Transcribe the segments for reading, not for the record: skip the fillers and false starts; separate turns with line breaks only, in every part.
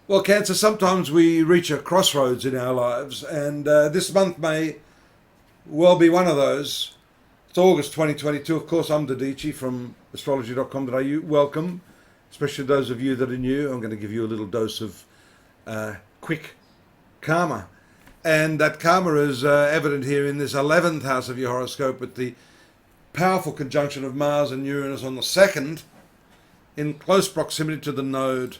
Well, Cancer, sometimes we reach a crossroads in our lives, and this month may well be one of those. It's August 2022. Of course, I'm Dodici from astrology.com.au. Welcome, especially those of you that are new. I'm going to give you a little dose of quick karma. And that karma is evident here in this 11th house of your horoscope with the powerful conjunction of Mars and Uranus on the 2nd in close proximity to the node.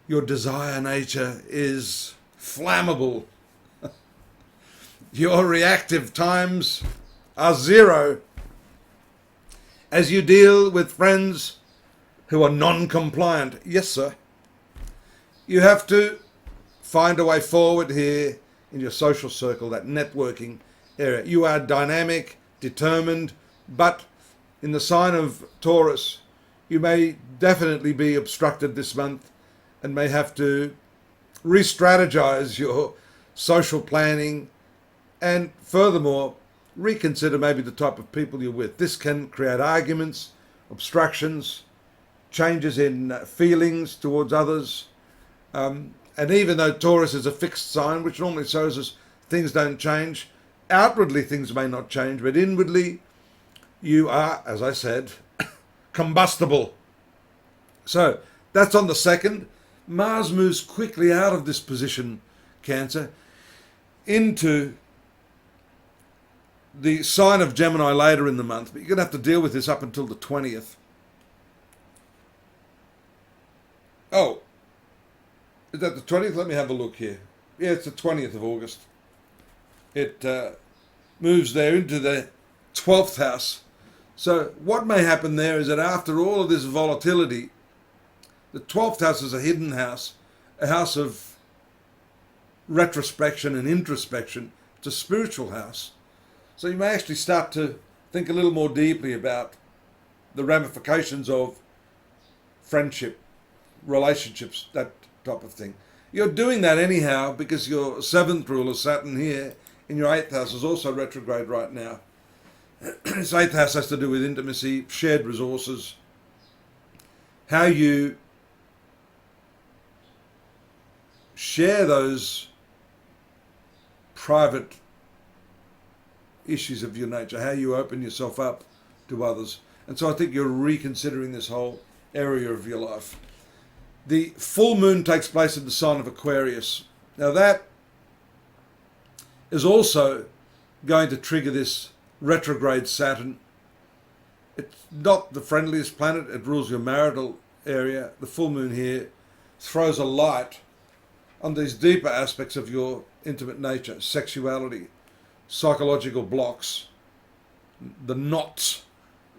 Your desire nature is flammable. Your reactive times are zero. As you deal with friends who are non-compliant, yes sir, you have to find a way forward here in your social circle, that networking area. You are dynamic, determined, but in the sign of Taurus, you may definitely be obstructed this month and may have to re-strategize your social planning and furthermore reconsider maybe the type of people you're with. This can create arguments, obstructions, changes in feelings towards others. And even though Taurus is a fixed sign, which normally shows us things don't change, outwardly things may not change, but inwardly you are, as I said, combustible. So that's on the 2nd. Mars moves quickly out of this position, Cancer, into the sign of Gemini later in the month, but you're going to have to deal with this up until the 20th. Oh, is that the 20th? Let me have a look here. Yeah, it's the 20th of August. It moves there into the 12th house. So what may happen there is that after all of this volatility, the 12th house is a hidden house, a house of retrospection and introspection. It's a spiritual house. So you may actually start to think a little more deeply about the ramifications of friendship, relationships, that type of thing. You're doing that anyhow because your 7th ruler, Saturn here, in your 8th house is also retrograde right now. This 8th house has to do with intimacy, shared resources, how you share those private issues of your nature, how you open yourself up to others. And so I think you're reconsidering this whole area of your life. The full moon takes place in the sign of Aquarius. Now that is also going to trigger this retrograde Saturn. It's not the friendliest planet. It rules your marital area. The full moon here throws a light on these deeper aspects of your intimate nature, sexuality, psychological blocks, the knots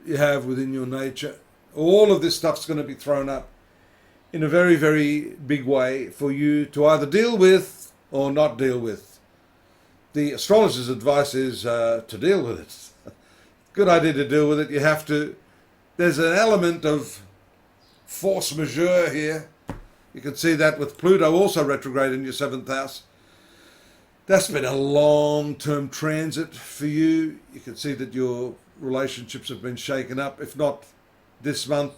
you have within your nature. All of this stuff's going to be thrown up in a very, very big way for you to either deal with or not deal with. The astrologer's advice is to deal with it. Good idea to deal with it. You have to. There's an element of force majeure here. You can see that with Pluto also retrograde in your 7th house. That's been a long-term transit for you. You can see that your relationships have been shaken up, if not this month,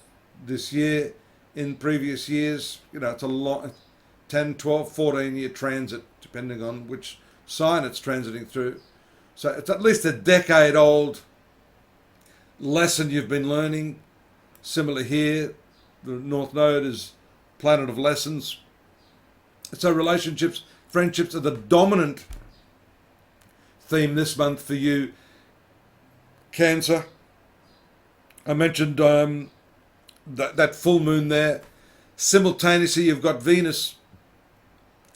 this year, in previous years. You know, it's a long 10, 12, 14-year transit, depending on which sign it's transiting through. So it's at least a decade-old lesson you've been learning. Similar here, the North Node is planet of lessons. So relationships, friendships are the dominant theme this month for you, Cancer. I mentioned that full moon there. Simultaneously, you've got Venus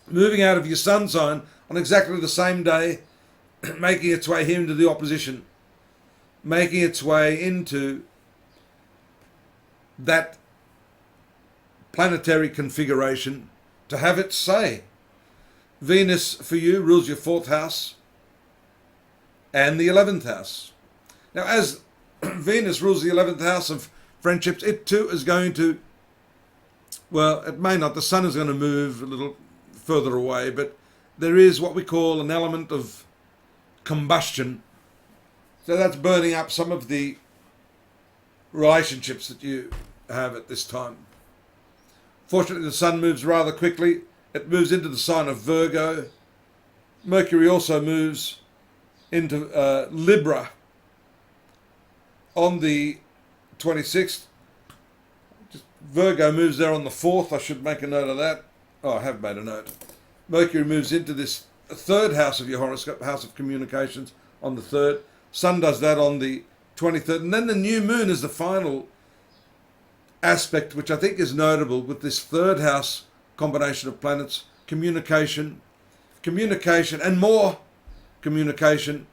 moving out of your sun sign on exactly the same day, making its way here into the opposition, making its way into that planetary configuration to have its say. Venus for you rules your 4th house and the 11th house. Now as Venus rules the 11th house of friendships, it too is going to, well, it may not, the sun is going to move a little further away, but there is what we call an element of combustion. So that's burning up some of the relationships that you have at this time. Fortunately, the sun moves rather quickly. It moves into the sign of Virgo. Mercury also moves into Libra on the 26th. Virgo moves there on the 4th. I should make a note of that. Oh, I have made a note. Mercury moves into this third house of your horoscope, house of communications, on the 3rd. Sun does that on the 23rd. And then the new moon is the final aspect, which I think is notable with this third house combination of planets. Communication and more communication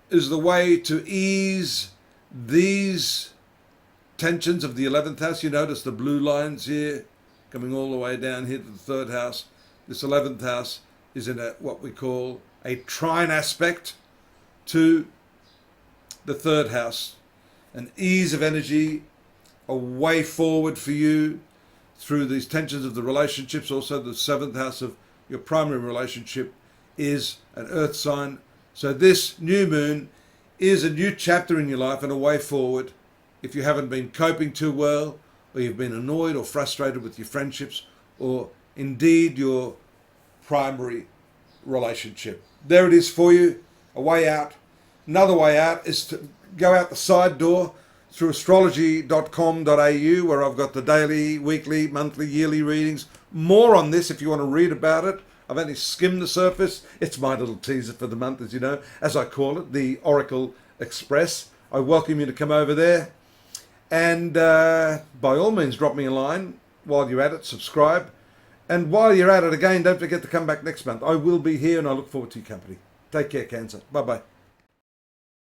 is the way to ease these tensions of the 11th house. You notice the blue lines here coming all the way down here to the third house. This 11th house is in what we call a trine aspect to the third house. An ease of energy, a way forward for you through these tensions of the relationships. Also, the 7th house of your primary relationship is an earth sign. So this new moon is a new chapter in your life and a way forward. If you haven't been coping too well, or you've been annoyed or frustrated with your friendships, or indeed your primary relationship. There it is for you, a way out. Another way out is to go out the side door through astrology.com.au, where I've got the daily, weekly, monthly, yearly readings. More on this if you want to read about it. I've only skimmed the surface. It's my little teaser for the month, as you know, as I call it, the Oracle Express. I welcome you to come over there. And by all means, drop me a line while you're at it, subscribe. And while you're at it again, don't forget to come back next month. I will be here and I look forward to your company. Take care, Cancer. Bye-bye.